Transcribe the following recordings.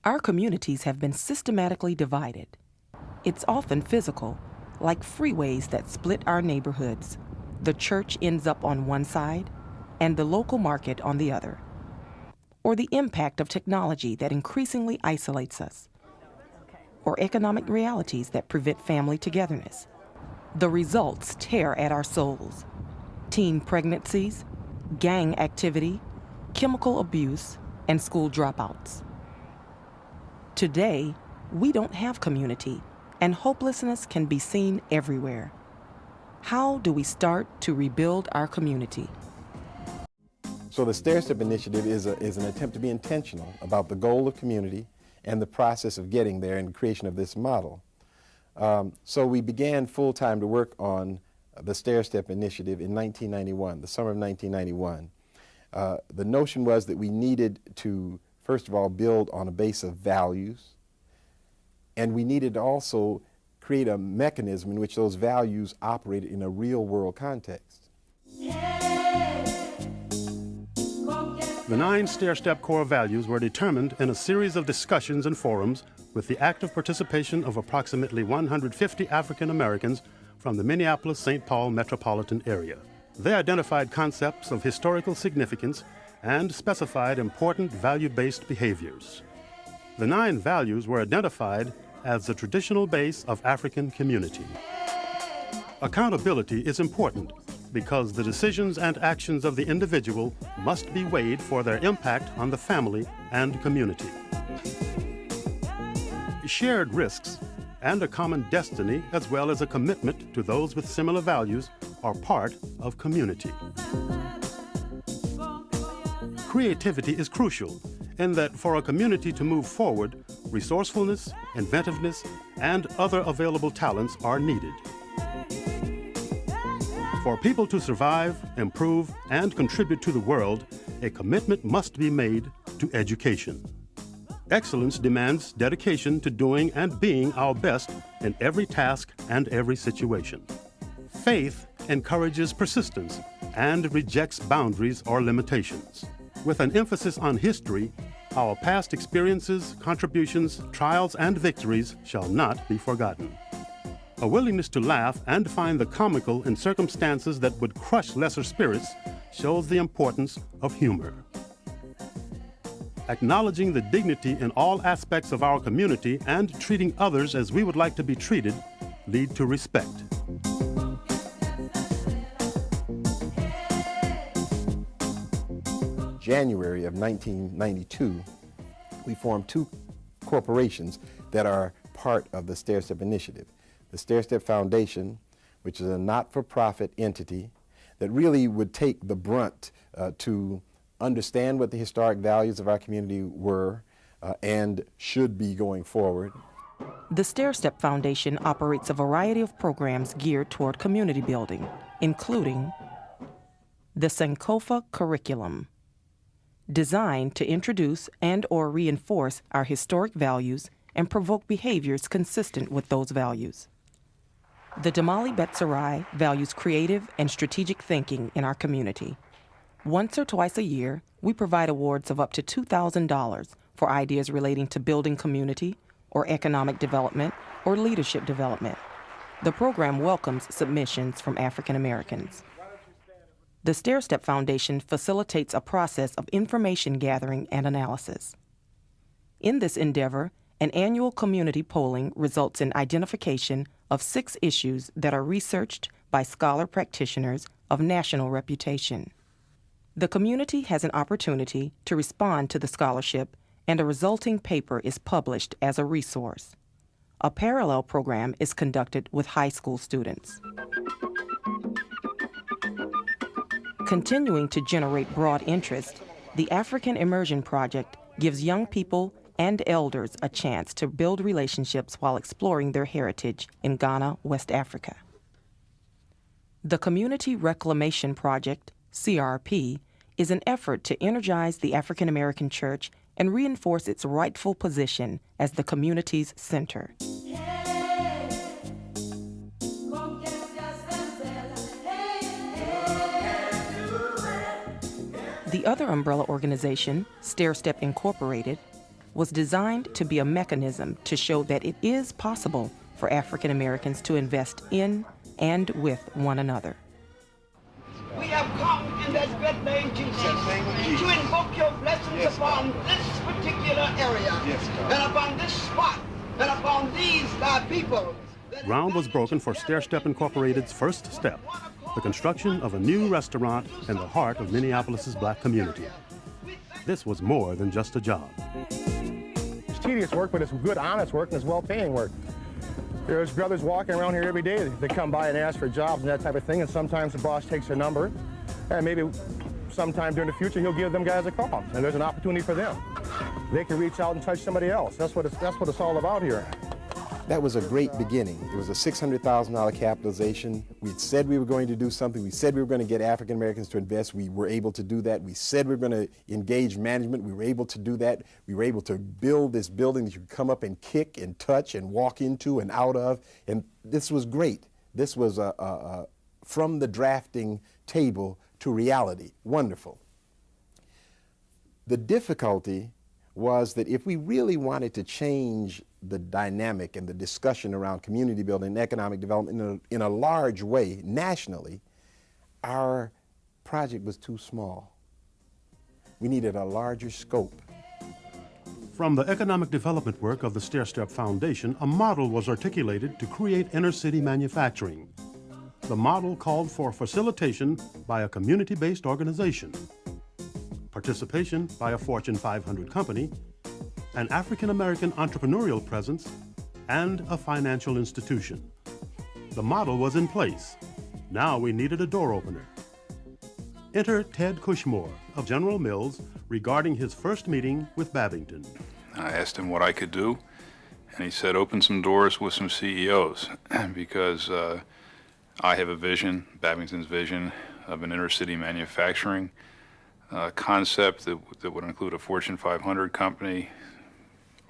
Our communities have been systematically divided. It's often physical, like freeways that split our neighborhoods. The church ends up on one side and the local market on the other. Or the impact of technology that increasingly isolates us. Or economic realities that prevent family togetherness. The results tear at our souls. Teen pregnancies, gang activity, chemical abuse, and school dropouts. Today, we don't have community, and hopelessness can be seen everywhere. How do we start to rebuild our community? So the Stair Step initiative is an attempt to be intentional about the goal of community and the process of getting there and the creation of this model. So we began full-time to work on the Stair Step initiative in 1991, the summer of 1991. The notion was that we needed to, first of all, build on a base of values, and we needed to also create a mechanism in which those values operated in a real-world context. The 9 StairStep core values were determined in a series of discussions and forums with the active participation of approximately 150 African Americans from the Minneapolis-St. Paul metropolitan area. They identified concepts of historical significance and specified important value-based behaviors. The 9 values were identified as the traditional base of African community. Accountability is important because the decisions and actions of the individual must be weighed for their impact on the family and community. Shared risks and a common destiny, as well as a commitment to those with similar values, are part of community. Creativity is crucial in that for a community to move forward, resourcefulness, inventiveness, and other available talents are needed. For people to survive, improve, and contribute to the world, a commitment must be made to education. Excellence demands dedication to doing and being our best in every task and every situation. Faith encourages persistence and rejects boundaries or limitations. With an emphasis on history, our past experiences, contributions, trials, and victories shall not be forgotten. A willingness to laugh and find the comical in circumstances that would crush lesser spirits shows the importance of humor. Acknowledging the dignity in all aspects of our community and treating others as we would like to be treated lead to respect. January of 1992, we formed 2 corporations that are part of the Stair Step initiative. The Stair Step Foundation, which is a not-for-profit entity that really would take the brunt to understand what the historic values of our community were and should be going forward. The Stair Step Foundation operates a variety of programs geared toward community building, including the Sankofa curriculum, designed to introduce and/or reinforce our historic values and provoke behaviors consistent with those values. The Damali Betsarai values creative and strategic thinking in our community. Once or twice a year, we provide awards of up to $2,000 for ideas relating to building community or economic development or leadership development. The program welcomes submissions from African Americans. The Stair Step Foundation facilitates a process of information gathering and analysis. In this endeavor, an annual community polling results in identification of 6 issues that are researched by scholar practitioners of national reputation. The community has an opportunity to respond to the scholarship, and a resulting paper is published as a resource. A parallel program is conducted with high school students. Continuing to generate broad interest, the African Immersion Project gives young people and elders a chance to build relationships while exploring their heritage in Ghana, West Africa. The Community Reclamation Project, CRP, is an effort to energize the African American church and reinforce its rightful position as the community's center. The other umbrella organization, Stair Step Incorporated, was designed to be a mechanism to show that it is possible for African Americans to invest in and with one another. We have come in that great name, Jesus, to invoke your blessings upon this particular area, and upon this spot, and upon these thy people. Ground was broken for Stair Step Incorporated's first step, the construction of a new restaurant in the heart of Minneapolis's black community. This was more than just a job. It's tedious work, but it's good, honest work, and it's well-paying work. There's brothers walking around here every day that come by and ask for jobs and that type of thing, and sometimes the boss takes their number, and maybe sometime during the future he'll give them guys a call, and there's an opportunity for them. They can reach out and touch somebody else. That's what it's all about here. That was a great beginning. It was a $600,000 capitalization. We had said we were going to do something. We said we were going to get African Americans to invest. We were able to do that. We said we were going to engage management. We were able to do that. We were able to build this building that you could come up and kick and touch and walk into and out of. And this was great. This was from the drafting table to reality. Wonderful. The difficulty was that if we really wanted to change the dynamic and the discussion around community building and economic development in a large way nationally, our project was too small. We needed a larger scope. From the economic development work of the Stair Step Foundation, a model was articulated to create inner-city manufacturing. The model called for facilitation by a community-based organization, participation by a Fortune 500 company, an African-American entrepreneurial presence, and a financial institution. The model was in place. Now we needed a door opener. Enter Ted Cushmore of General Mills regarding his first meeting with Babington. I asked him what I could do, and he said, open some doors with some CEOs, because I have a vision, Babington's vision, of an inner-city manufacturing concept that would include a Fortune 500 company,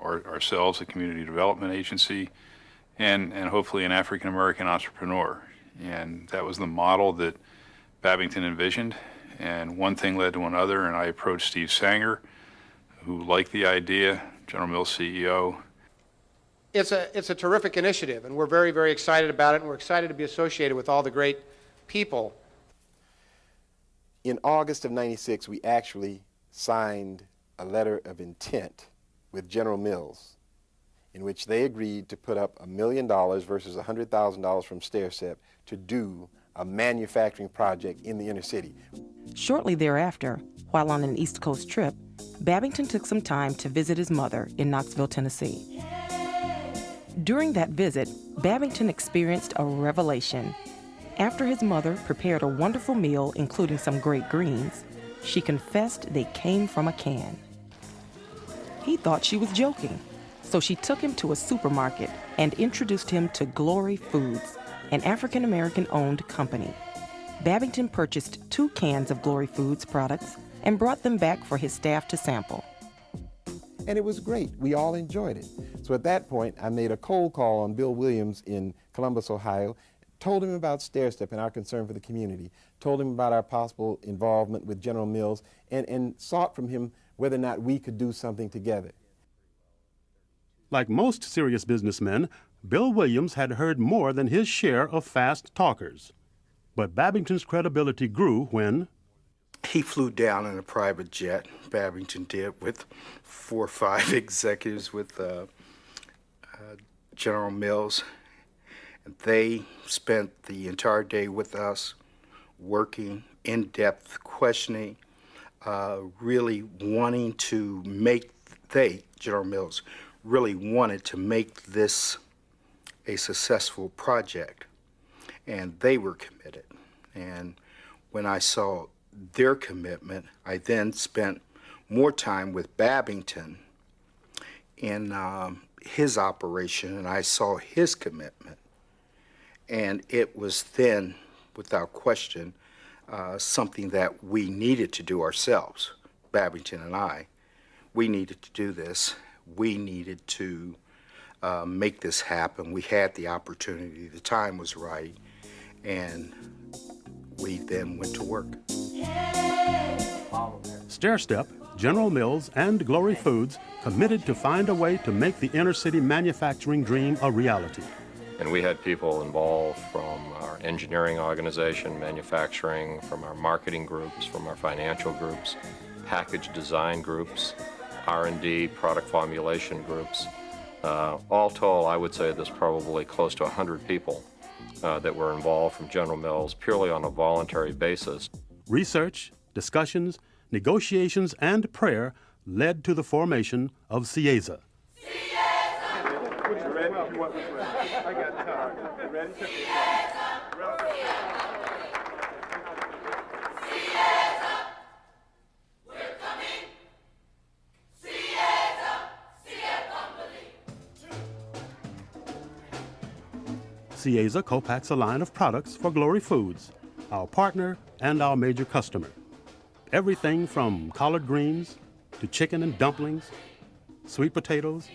or ourselves, a community development agency, and hopefully an African-American entrepreneur. And that was the model that Babington envisioned. And one thing led to another, and I approached Steve Sanger, who liked the idea, General Mills CEO. It's a terrific initiative, and we're very, very excited about it, and we're excited to be associated with all the great people. In August of '96, we actually signed a letter of intent with General Mills, in which they agreed to put up $1 million versus $100,000 from Stair Step to do a manufacturing project in the inner city. Shortly thereafter, while on an East Coast trip, Babington took some time to visit his mother in Knoxville, Tennessee. During that visit, Babington experienced a revelation. After his mother prepared a wonderful meal, including some great greens, she confessed they came from a can. He thought she was joking, so she took him to a supermarket and introduced him to Glory Foods, an African-American-owned company. Babington purchased 2 cans of Glory Foods products and brought them back for his staff to sample. And it was great. We all enjoyed it. So at that point, I made a cold call on Bill Williams in Columbus, Ohio, told him about Stair Step and our concern for the community, told him about our possible involvement with General Mills, and sought from him whether or not we could do something together. Like most serious businessmen, Bill Williams had heard more than his share of fast talkers. But Babington's credibility grew when he flew down in a private jet, Babington did, with 4 or 5 executives with General Mills. And they spent the entire day with us, working in-depth questioning, really wanting to make, General Mills, really wanted to make this a successful project. And they were committed. And when I saw their commitment, I then spent more time with Babington in his operation, and I saw his commitment. And it was then, without question, something that we needed to do ourselves, Babington and I. We needed to do this. We needed to make this happen. We had the opportunity. The time was right. And we then went to work. Stair Step, General Mills and Glory Foods committed to find a way to make the inner city manufacturing dream a reality. And we had people involved from our engineering organization, manufacturing, from our marketing groups, from our financial groups, package design groups, R&D, product formulation groups. All told, I would say there's probably close to 100 people that were involved from General Mills purely on a voluntary basis. Research, discussions, negotiations, and prayer led to the formation of CIEZA. CIEZA co-packs a line of products for Glory Foods, our partner and our major customer. Everything from collard greens to chicken and dumplings, sweet potatoes,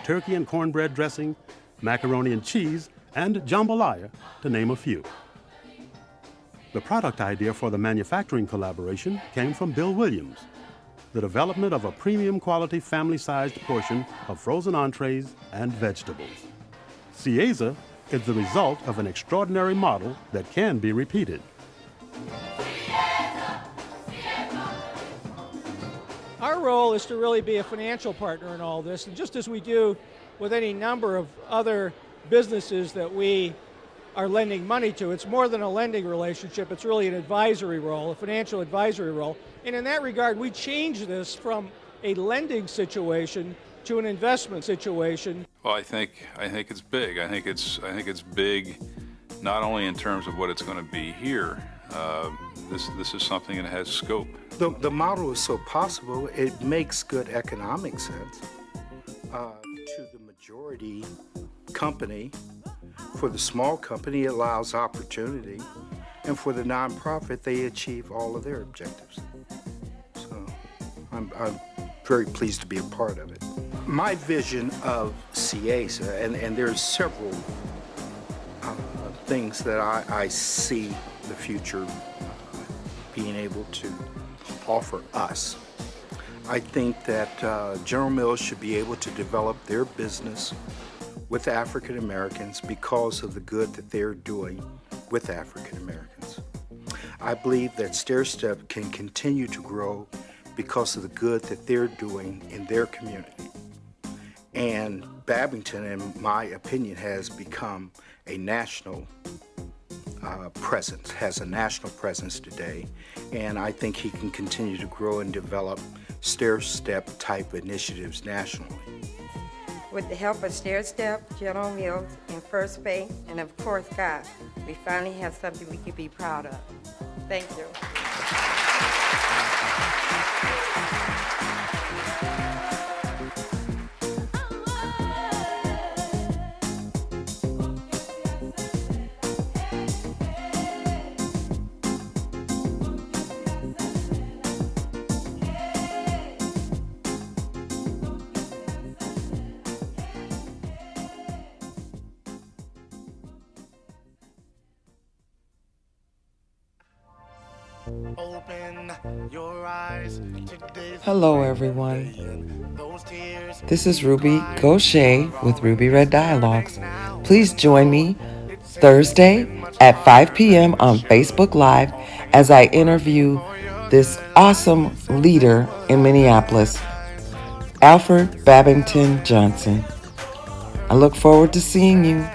turkey and cornbread dressing, macaroni and cheese, and jambalaya, to name a few. The product idea for the manufacturing collaboration came from Bill Williams, the development of a premium quality family-sized portion of frozen entrees and vegetables. CIEZA is the result of an extraordinary model that can be repeated. Our role is to really be a financial partner in all this, and just as we do with any number of other businesses that we are lending money to, it's more than a lending relationship, it's really an advisory role, a financial advisory role. And in that regard, we change this from a lending situation to an investment situation. Well, I think it's big. I think it's big, not only in terms of what it's going to be here. This is something that has scope. The model is so possible, it makes good economic sense to the majority company. For the small company, it allows opportunity, and for the nonprofit, they achieve all of their objectives. So I'm very pleased to be a part of it. My vision of CIEZA, and there's several things that I see the future being able to offer us. I think that General Mills should be able to develop their business with African Americans because of the good that they're doing with African Americans. I believe that Stair Step can continue to grow because of the good that they're doing in their community. And Babington, in my opinion, has become a national presence, has a national presence today, and I think he can continue to grow and develop Stair Step type initiatives nationally. With the help of Stair Step, General Mills, and First Pay, and of course God, we finally have something we can be proud of. Thank you. Hello everyone. This is Ruby Gaucher with Ruby Red Dialogues. Please join me Thursday at 5 p.m. on Facebook Live as I interview this awesome leader in Minneapolis, Alfred Babington Johnson. I look forward to seeing you.